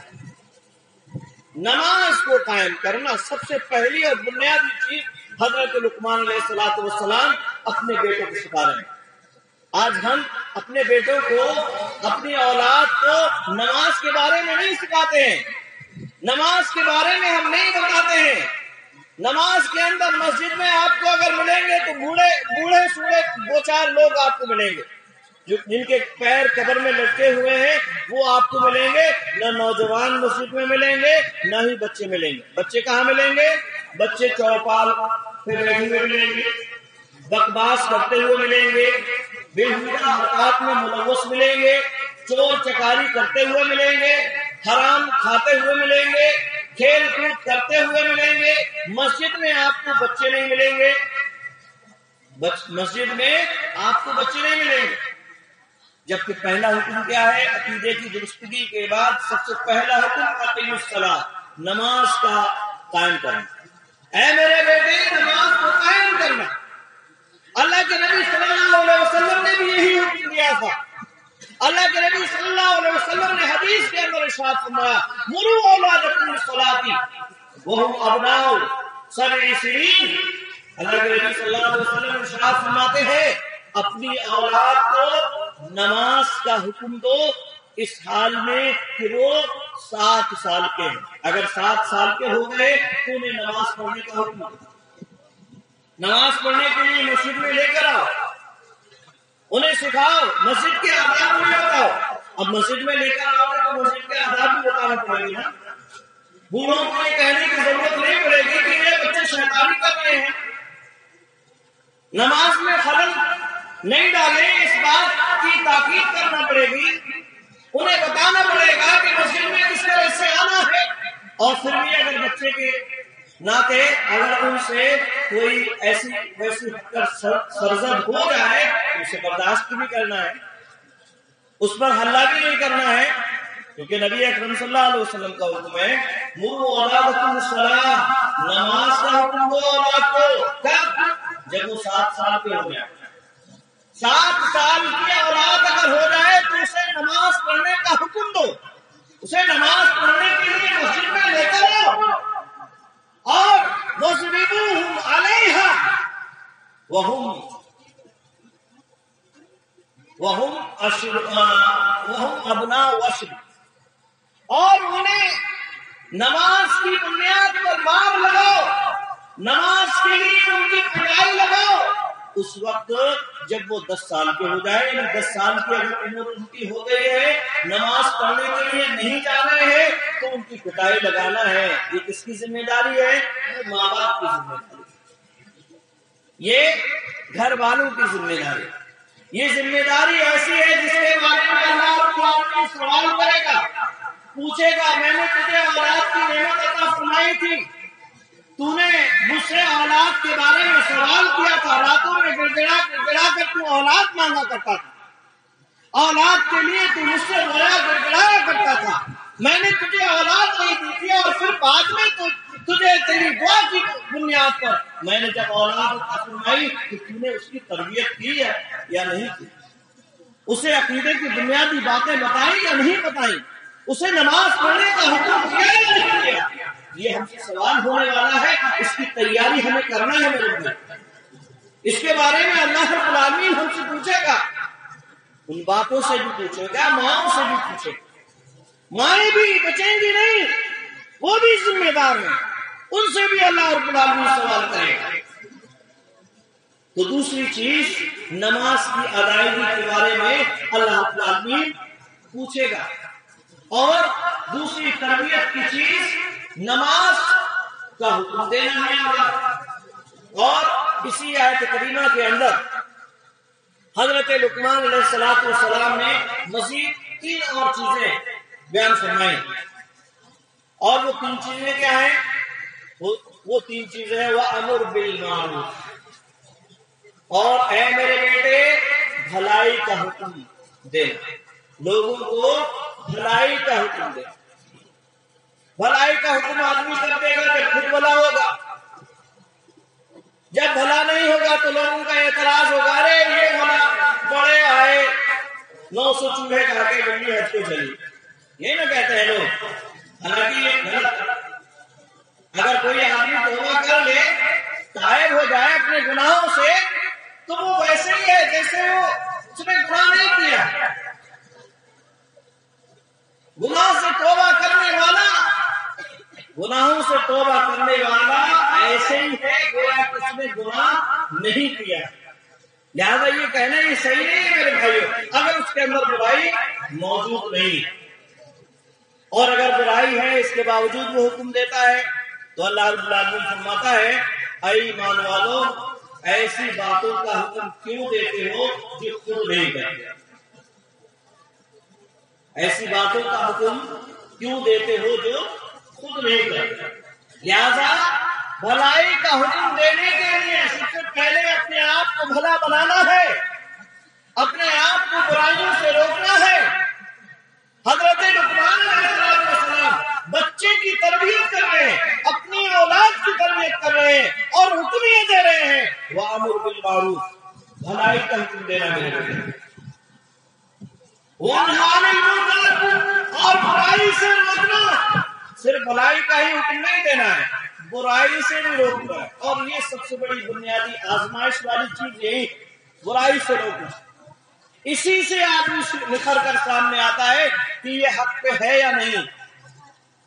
نماز کو قائم کرنا سب سے پہلی اور بنیادی چیز حضرت لقمان علیہ السلام اپنے بیٹے کو سکھا رہے ہیں. آج ہم اپنے بیٹوں کو، اپنی اولاد کو نماز کے بارے میں نہیں سکھاتے ہیں، نماز کے بارے میں ہم نہیں بتاتے ہیں. نماز کے اندر مسجد میں آپ کو اگر ملیں گے تو بوڑھے سوڑے دو چار لوگ آپ کو ملیں گے، جن کے پیر قبر میں لٹکے ہوئے ہیں وہ آپ کو ملیں گے. نہ نوجوان مسجد میں ملیں گے، نہ ہی بچے ملیں گے. بچے کہاں ملیں گے؟ بچے چوپال پہ بیٹھے ہوئے ملیں گے، بکواس کرتے ہوئے ملیں گے، بےہودہ حرکات میں ملوث ملیں گے، چور چکاری کرتے ہوئے ملیں گے، حرام کھاتے ہوئے ملیں گے، کھیل کود کرتے ہوئے ملیں گے. مسجد میں آپ کو بچے نہیں ملیں گے، مسجد میں آپ کو بچے نہیں ملیں گے. جبکہ پہلا حکم کیا ہے؟ عقیدے کی درستگی کے بعد سب سے پہلا حکم اقیم الصلاۃ، نماز کا قائم کرنا. اے میرے بیٹے نماز کو قائم کرنا. اللہ کے نبی صلی اللہ علیہ وسلم نے بھی یہی حکم دیا تھا. اللہ کے نبی صلی اللہ علیہ وسلم نے حدیث کے اندر ارشاد فرمایا مروا اولادکم بالصلاۃ وهم ابناء سبع سنین. اللہ کے نبی صلی اللہ علیہ وسلم ارشاد فرماتے ہیں اپنی اولاد کو نماز کا حکم دو اس حال میں کہ وہ 7 سال کے ہیں. اگر 7 سال کے ہو گئے تو انہیں نماز پڑھنے کا حکم دو. نماز پڑھنے کے لیے مسجد میں لے کر آؤ، انہیں سکھاؤ، مسجد کے آداب بھی بتاؤ. اب مسجد میں لے کر آؤ تو مسجد کے آداب بھی بتانا پڑے گا. بوڑھوں کو یہ کہنے کی ضرورت نہیں پڑے گی کہ یہ بچے شیطانی کر رہے ہیں، نماز میں خلل نہیں ڈالیں، اس بات کی تاکید کرنا پڑے گی، انہیں بتانا پڑے گا کہ مسجد میں کس طرح سے آنا ہے۔ اور پھر بھی اگر بچے کے ناطے اگر ان سے کوئی ایسی ویسی سرزد ہو جائے تو اسے برداشت بھی کرنا ہے، اس پر ہلہ بھی نہیں کرنا ہے، کیونکہ نبی اکرم صلی اللہ علیہ وسلم کا حکم ہے مروا اولادکم بالصلاۃ، نماز کا حکم دو اولاد کو، کب؟ جب وہ 7 سال کے ہو جائے۔ 7 سال کی اولاد اگر ہو جائے تو اسے نماز پڑھنے کا حکم دو، اسے نماز پڑھنے کے لیے مسجد میں لے کر آؤ، اور وَاضْرِبُوهُمْ عَلَيْهَا وَهُمْ أَبْنَاءُ عَشْرٍ، اور انہیں نماز کی بنیاد پر مار لگاؤ، نماز کے لیے ان کی پٹائی لگاؤ اس وقت جب وہ 10 سال کے ہو جائے، یعنی 10 سال کی اگر عمر ان کی ہو گئی ہے، نماز پڑھنے کے لیے نہیں جا رہے ہیں، تو ان کی پٹائی لگانا ہے۔ یہ کس کی ذمہ داری ہے؟ یہ ماں باپ کی ذمہ داری، یہ گھر والوں کی ذمہ داری۔ یہ ذمہ داری ایسی ہے جس کے بارے میں اللہ رب العالمین سوال کرے گا، پوچھے گا میں نے تجھے اولاد کی نعمت عطا فرمائی تھی، تو نے مجھ سے اولاد کے بارے میں سوال کیا تھا، راتوں میں گڑگڑا گڑگڑا کر تو اولاد مانگا کرتا تھا، اولاد کے لیے تو مجھ سے رویا گڑگڑایا کرتا تھا، میں نے تجھے اولاد نہیں دی تھی، اور پھر بعد میں تو تجھے تیری دعا کی بنیاد پر میں نے جب اولاد عطا فرمائی تو تو نے اس کی تربیت کی ہے یا نہیں کی، اسے عقیدے کی بنیادی باتیں بتائیں یا نہیں بتائیں، اسے نماز پڑھنے کا حکم کیا یا نہیں کیا، یہ ہم سے سوال ہونے والا ہے، اس کی تیاری ہمیں کرنا ہے میرے بھائی۔ اس کے بارے میں اللہ رب العالمین ہم سے پوچھے گا، ان باپوں سے بھی پوچھے گا، ماؤں سے بھی پوچھے گا، مائیں بھی بچیں گی نہیں، وہ بھی ذمہ دار ہیں، ان سے بھی اللہ رب العالمین سوال کرے گا۔ تو دوسری چیز نماز کی ادائیگی کے بارے میں اللہ رب العالمین پوچھے گا، اور دوسری تربیت کی چیز نماز کا حکم دینا ہے۔ اور اسی آیت کریمہ کے اندر حضرت لقمان علیہ السلام نے مزید 3 اور چیزیں بیان فرمائی، اور وہ 3 چیزیں کیا ہیں؟ وہ 3 چیزیں ہیں وَأَمُرْ بِالْمَعْرُوفِ، اور اے میرے بیٹے بھلائی کا حکم دینا، لوگوں کو بھلائی کا حکم دینا۔ بھلائی کا حکم آدمی کر دے گا جب خود بھلا ہوگا، جب بھلا نہیں ہوگا تو لوگوں کا اعتراض ہوگا، ارے یہ بھلا بڑے آئے 900 چوہے کھا کے گنڈی ہٹ کو چلی، یہ نہ کہتے ہیں لوگ۔ حالانکہ یہ غلط، اگر کوئی آدمی توبہ کر لے، تائب ہو جائے اپنے گناہوں سے، تو وہ ویسے ہی ہے جیسے اس نے گناہ نہیں کیا۔ گناہ سے توبہ کرنے والا، گناہوں سے توبہ کرنے والا ایسے ہی ہے گویا کہ اس نے گناہ نہیں کیا۔ لہذا یہ کہنا یہ صحیح نہیں ہے میرے بھائیوں، اگر اس کے اندر برائی موجود نہیں، اور اگر برائی ہے اس کے باوجود وہ حکم دیتا ہے، تو اللہ رب العالمین فرماتا ہے اے ایمان والو ایسی باتوں کا حکم کیوں دیتے ہو جو خود نہیں کرتے، ایسی باتوں کا حکم کیوں دیتے ہو جو خود نہیں کرتے۔ لہذا بھلائی کا حکم دینے کے لیے سب سے پہلے اپنے آپ کو بھلا بنانا ہے، اپنے آپ کو برائیوں سے روکنا ہے۔ حضرت لقمان علیہ السلام بچے کی تربیت کر رہے ہیں، اپنی اولاد کی تربیت کر رہے ہیں، اور حکم یہ دے رہے ہیں وَأَمُرْ بِالْمَعْرُوفِ، بھلائی کا حکم دینا میرے بھائی، وَانْهَ عَنِ الْمُنكَرِ، اور برائی سے روکنا۔ صرف بھلائی کا ہی حکم نہیں دینا ہے، برائی سے بھی روکنا ہے، اور یہ سب سے بڑی بنیادی آزمائش والی چیز یہی، برائی سے روکنا۔ اسی سے آدمی نکھر کر سامنے آتا ہے کہ یہ حق پہ ہے یا نہیں۔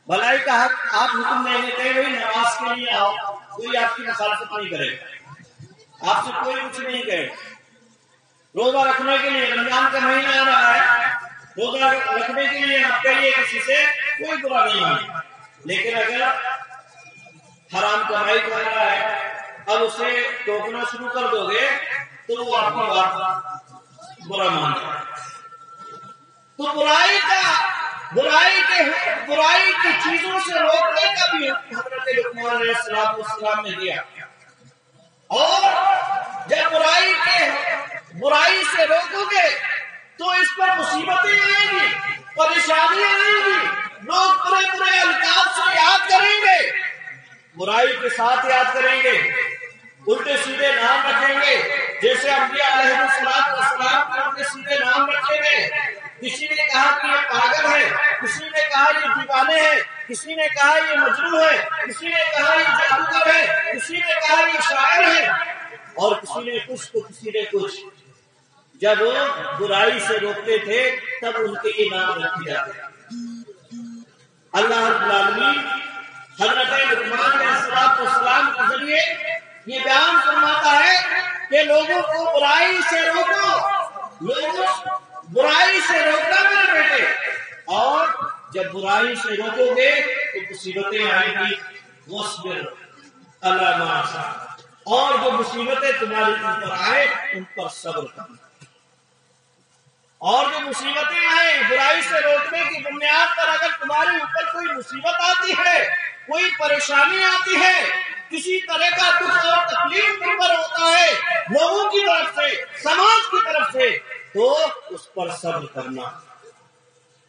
بھلائی کا حق آپ حکم نہیں دیتے، وہی نماز کے لیے آؤ، کوئی آپ کی مخالفت نہیں کرے گا، آپ سے کوئی کچھ نہیں کہے۔ روزہ رکھنے کے لیے رمضان کا مہینہ آ رہا ہے، روزہ رکھنے کے لیے آپ کہیے کسی سے کوئی برا نہیں ہے، لیکن اگر حرام کمائی کر رہا ہے اب اسے ٹوکنا شروع کر دو گے تو وہ آپ کی بات برا مان جائے گا۔ تو برائی کی چیزوں سے روکنے کا بھی حضرت لقمان علیہ السلام نے دیا، اور جب برائی سے روکو گے تو اس پر مصیبتیں آئیں گی، پریشانیاں آئیں گی، لوگ برے برے القاب سے یاد کریں گے، برائی کے ساتھ یاد کریں گے، الٹے سیدھے نام رکھیں گے، جیسے انبیاء علیہ السلام کے الٹے سیدھے نام رکھیں گے۔ کسی نے کہا کہ یہ پاگل ہے، کسی نے کہا یہ دیوانے ہیں، کسی نے کہا یہ مجنون ہے، کسی نے کہا یہ جادوگر ہے، کسی نے کہا یہ شاعر ہے، اور کسی نے کچھ تو کسی نے کچھ۔ جب وہ برائی سے روکتے تھے تب ان کے یہ نام رکھے جاتے تھے۔ اللہ رب العالمین حضرت لقمان علیہ السلام کے ذریعے یہ بیان فرماتا ہے کہ لوگوں کو برائی سے روکو، برائی سے روکنا میرے بیٹے، اور جب برائی سے روکو گے تو مصیبتیں آئیں گی، واصبر علی ما اصابک، اور جو مصیبتیں تمہارے اوپر آئے ان پر صبر کرنا۔ اور جو مصیبتیں آئیں برائی سے روکنے کی بنیاد پر، اگر تمہارے اوپر کوئی مصیبت آتی ہے، کوئی پریشانی آتی ہے، کسی طرح کا دکھ اور تکلیف تم پر ہوتا ہے لوگوں کی طرف سے، سماج کی طرف سے، تو اس پر صبر کرنا۔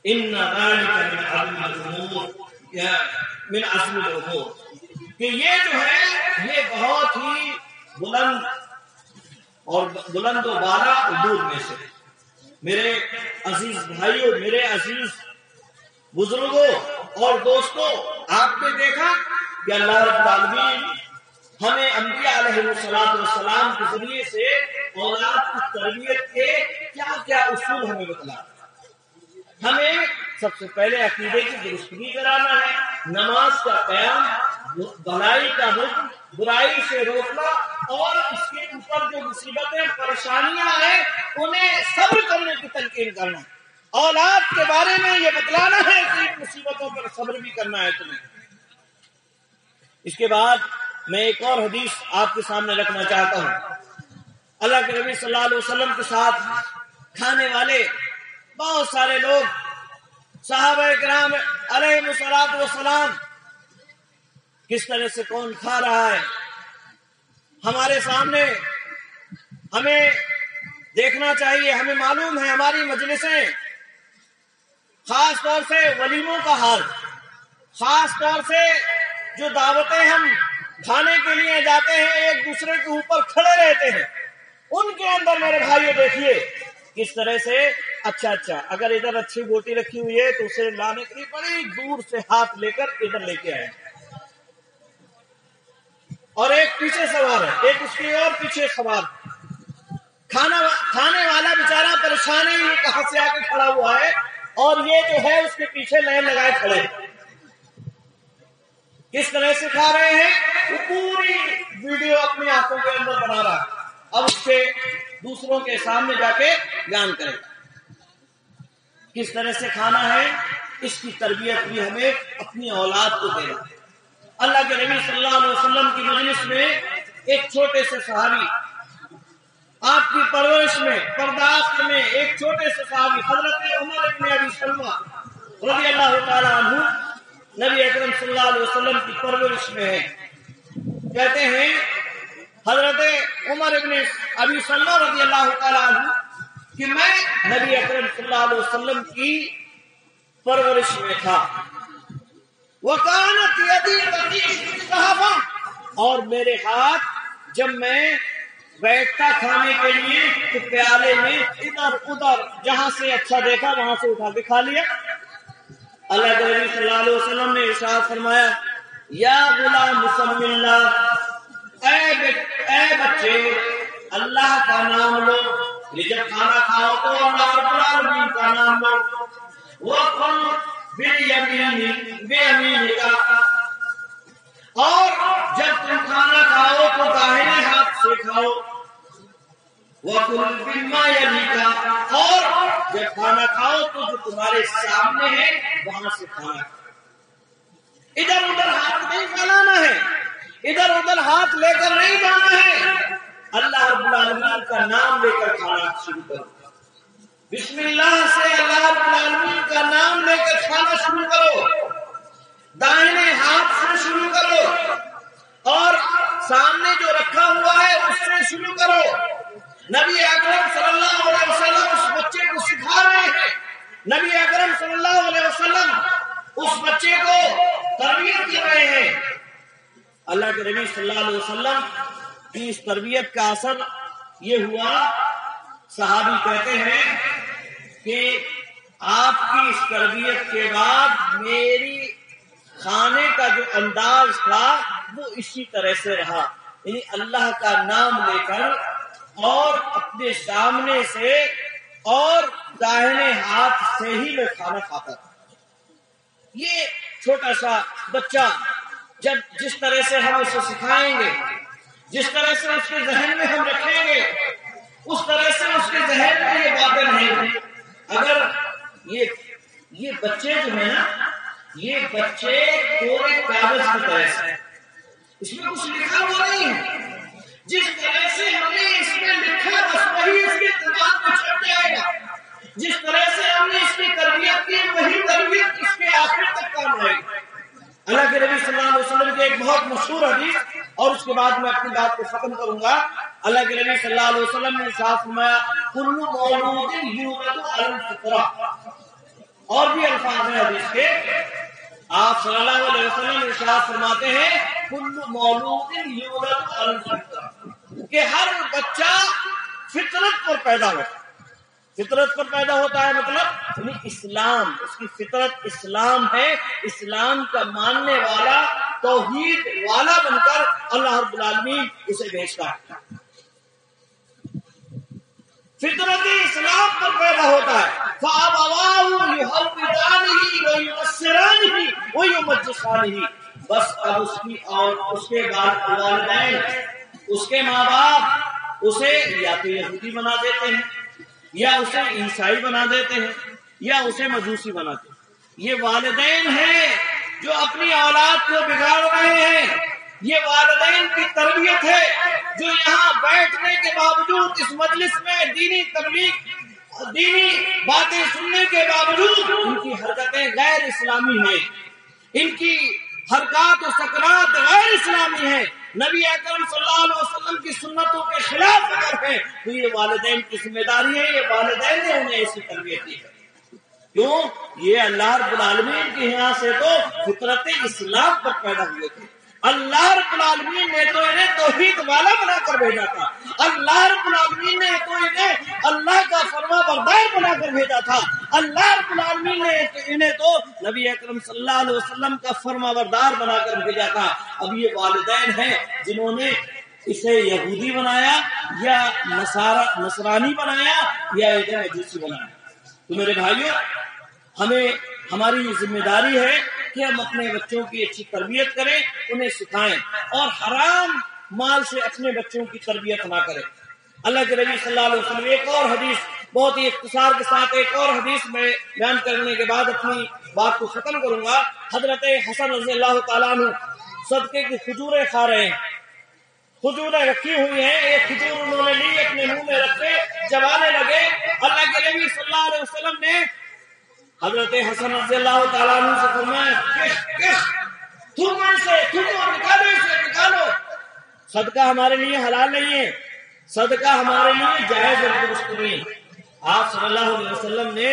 ان ذلک من عزم الامور، یا من عزم الامور، کہ یہ جو ہے یہ بہت ہی بلند و بالا امور میں سے۔ میرے عزیز بھائیوں، میرے عزیز بزرگوں اور دوستوں، آپ نے دیکھا کہ اللہ رب العالمین ہمیں انبیاء علیہ السلام کے ذریعے سے اولاد کی تربیت کے کیا کیا اصول ہمیں بتلا۔ ہمیں سب سے پہلے عقیدے کی درستگی کرانا ہے، نماز کا قیام، بھلائی کا حکم، برائی سے روکنا، اور اس کے اوپر جو مصیبتیں پریشانیاں ہیں انہیں صبر کرنے کی تلقین کرنا۔ اولاد کے بارے میں یہ بتلانا ہے کہ ان مصیبتوں پر صبر بھی کرنا ہے تمہیں۔ اس کے بعد میں ایک اور حدیث آپ کے سامنے رکھنا چاہتا ہوں۔ اللہ کے نبی صلی اللہ علیہ وسلم کے ساتھ کھانے والے بہت سارے لوگ، صحابہ کرام علیہ الصلوۃ والسلام، کس طرح سے کون کھا رہا ہے ہمارے سامنے ہمیں دیکھنا چاہیے۔ ہمیں معلوم ہے ہماری مجلسیں، خاص طور سے ولیموں کا حال، خاص طور سے جو دعوتیں ہم کھانے کے لیے جاتے ہیں ایک دوسرے کے اوپر کھڑے رہتے ہیں، ان کے اندر میرے بھائیوں دیکھیے کس طرح سے اچھا اگر ادھر اچھی بوٹی رکھی ہوئی ہے تو اسے لانے کے لیے بڑی دور سے ہاتھ لے کر ادھر لے کے آئے، اور ایک پیچھے سوار ہے، ایک اس کی اور پیچھے سوار۔ کھانے والا بیچارہ پریشان ہے، یہ کہاں سے آ کے کھڑا ہوا ہے، اور یہ جو ہے اس کے پیچھے لائن لگائے کھڑے، کس طرح سے کھا رہے ہیں وہ پوری ویڈیو اپنی آنکھوں کے اندر بنا رہا ہے، اب اس سے دوسروں کے سامنے جا کے بیان کرے کس طرح سے کھانا ہے۔ اس کی تربیت بھی ہمیں اپنی اولاد کو دینا ہے۔ اللہ کے نبی صلی اللہ علیہ وسلم کی مجلس میں ایک چھوٹے سے صحابی، آپ کی پرورش میں، پرداخت میں ایک چھوٹے سے صحابی حضرت عمر بن ابی سلمہ رضی اللہ تعالی عنہ نبی اکرم صلی اللہ علیہ وسلم کی پرورش میں ہے۔ کہتے ہیں حضرت عمر بن ابی سلمہ رضی اللہ تعالی عنہ کہ میں نبی اکرم صلی اللہ علیہ وسلم کی پرورش میں تھا، وَكَانَتْ يَدِي تَقِيلُ الصَّحَفَةِ، اور میرے ہاتھ جب میں بیٹھتا کھانے کے لیے تو پیالے میں ادھر ادھر جہاں سے اچھا دیکھا وہاں سے اٹھا کے کھا لیا۔ اللہ کے نبی صلی اللہ علیہ وسلم نے ارشاد فرمایا، یا غلام سم اللہ، اے بچے اللہ کا نام لو، یہ جب کھانا کھاؤ تو اللہ رب العالمین کا نام لو، وَقُلْ بِيَمِينِكَ، اور جب تم کھانا کھاؤ تو داہنے ہاتھ سے کھاؤ، وَقُلْ بِمَّا يَلِيكَ، اور جب کھانا کھاؤ تو جو تمہارے سامنے ہے وہاں سے کھانا۔ ادھر ادھر ہاتھ نہیں پھیلانا ہے، ادھر ادھر ہاتھ لے کر نہیں جانا ہے، اللہ رب العالمین کا نام لے کر کھانا شروع کرو، بسم اللہ سے اللہ رب العالمین کا نام لے کر کھانا شروع کرو، دائنے ہاتھ سے شروع کرو اور سامنے جو رکھا ہوا ہے اس سے شروع کرو۔ نبی اکرم صلی اللہ علیہ وسلم اس بچے کو سکھا رہے ہیں، نبی اکرم صلی اللہ علیہ وسلم اس بچے کو تربیت کر رہے ہیں۔ اللہ کے نبی صلی اللہ علیہ وسلم کی اس تربیت کا اثر یہ ہوا، صحابی کہتے ہیں کہ آپ کی اس تربیت کے بعد میری کھانے کا جو انداز تھا وہ اسی طرح سے رہا، یعنی اللہ کا نام لے کر اور اپنے سامنے سے اور داہنے ہاتھ سے ہی میں کھانا کھاتا تھا۔ یہ چھوٹا سا بچہ جب جس طرح سے ہم اسے سکھائیں گے، جس طرح سے اس کے ذہن میں ہم رکھیں گے، اس طرح سے اس کے ذہن میں یہ باتیں نہیں۔ اگر یہ بچے جو ہیں نا، یہ بچے پورے کاغذ کی طرح سے، اس میں کچھ لکھا ہوا نہیں ہے، جس طرح سے ہم نے اس میں لکھا بس وہی اس کے دماغ میں چھپ جائے گا، جس طرح سے ہم نے اس کی تربیت کی وہی تربیت اس کے آخر تک کام آئے گی۔ اللہ کے نبی صلی اللہ علیہ وسلم کی ایک بہت مشہور حدیث، اور اس کے بعد میں اپنی بات کو ختم کروں گا۔ اللہ کے نبی صلی اللہ علیہ وسلم نے ارشاد فرمایا کل مولود یولد علی الفطرہ، اور بھی الفاظ ہیں حدیث کے، آپ صلی اللہ علیہ وسلم ارشاد فرماتے ہیں کل مولود یولد علی الفطرہ، کہ ہر بچہ فطرت پر پیدا ہوتا ہے۔ فطرت پر پیدا ہوتا ہے مطلب یعنی اسلام، اس کی فطرت اسلام ہے، اسلام کا ماننے والا، توحید والا بن کر اللہ رب العالمین اسے بھیجتا ہے۔ فطرت اسلام پر پیدا ہوتا ہے، فَأَبَوَاهُ يُحَوِّدَانِهِ وَيُنَصِّرَانِهِ وَيُمَجِّسَانِهِ، بس اب اس کی اور اس کے بعد والدین، اس کے ماں باپ اسے یا تو یہودی بنا دیتے ہیں، یا اسے عیسائی بنا دیتے ہیں، یا اسے مجوسی بناتے ہیں۔ یہ والدین ہیں جو اپنی اولاد کو بگاڑ رہے ہیں، یہ والدین کی تربیت ہے جو یہاں بیٹھنے کے باوجود اس مجلس میں دینی تبلیغ، دینی باتیں سننے کے باوجود ان کی حرکتیں غیر اسلامی ہیں، ان کی حرکات و سکنات غیر اسلامی ہیں، نبی اکرم صلی اللہ علیہ وسلم کی سنتوں کے خلاف اگر ہے تو یہ والدین کی ذمہ داری ہے، یہ والدین نے انہیں ایسی تربیت دی ہے۔ کیوں؟ یہ اللہ رب العالمین کے یہاں سے تو فطرت اسلام پر پیدا ہوئے تھے، اللہ رب العالمین نے تو انہیں توحید والا بنا کر بھیجا تھا، اللہ رب العالمین نے تو انہیں اللہ کا فرما بردار بنا کر بھیجا تھا، اللہ رب العالمین نے انہیں تو نبی اکرم صلی اللہ علیہ وسلم کا فرما بردار بنا کر بھیجا تھا۔ اب یہ والدین ہیں جنہوں نے اسے یہودی بنایا یا نصرانی بنایا یا اسے مجوسی بنایا۔ تو میرے بھائیوں، ہماری ذمہ داری ہے کہ ہم اپنے بچوں کی اچھی تربیت کریں، انہیں سکھائیں، اور حرام مال سے اپنے بچوں کی تربیت نہ کریں۔ اللہ کے نبی صلی اللہ علیہ وسلم، ایک اور حدیث بہت ہی اختصار کے ساتھ، ایک اور حدیث میں بیان کرنے کے بعد اپنی بات کو ختم کروں گا۔ حضرت حسن رضی اللہ تعالیٰ عنہ صدقے کی کھجوریں کھا رہے ہیں، کھجوریں رکھی ہوئی ہیں، ایک کھجور انہوں نے لی، اپنے منہ میں رکھے، چبانے لگے۔ اللہ کے نبی صلی اللہ علیہ وسلم نے حضرت حسن رضی اللہ تعالیٰ عنہ سے فرمایا نکالو، صدقہ ہمارے لیے حلال نہیں ہے، صدقہ ہمارے لیے جائز اور درست نہیں۔ آپ صلی اللہ علیہ وسلم نے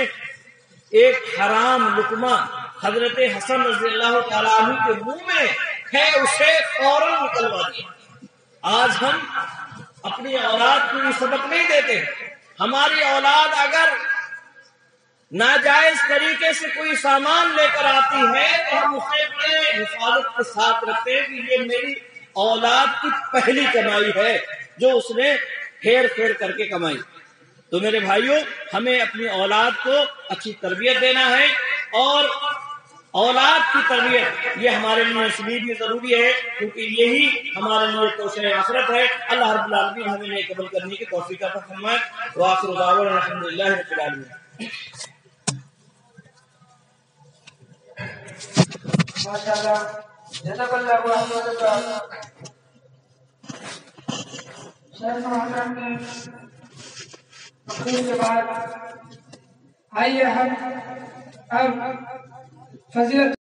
ایک حرام لقمہ حضرت حسن رضی اللہ تعالیٰ عنہ کے منہ میں ہے اسے فوراً نکلوا دیا۔ آج ہم اپنی اولاد کو یہ سبق نہیں دیتے۔ ہماری اولاد اگر ناجائز طریقے سے کوئی سامان لے کر آتی ہے تو ہم اسے بڑے حفاظت کے ساتھ رکھتے ہیں کہ یہ میری اولاد کی پہلی کمائی ہے جو اس نے پھیر پھیر کر کے کمائی۔ تو میرے بھائیوں، ہمیں اپنی اولاد کو اچھی تربیت دینا ہے، اور اولاد کی تربیت یہ ہمارے لیے اس لیے بھی ضروری ہے کیونکہ یہی ہمارے لیے توسیع آخرت ہے۔ اللہ رب العالمین ہمیں نیک عمل کرنے کی توفیق عطا فرمائے۔ وآخر دعوانا الحمدللہ رب العالمین۔ ماشاءاللہ جزاک اللہ خیر. شیخ محترم نے تقریر کے بعد آئیے ہم اب فضیلت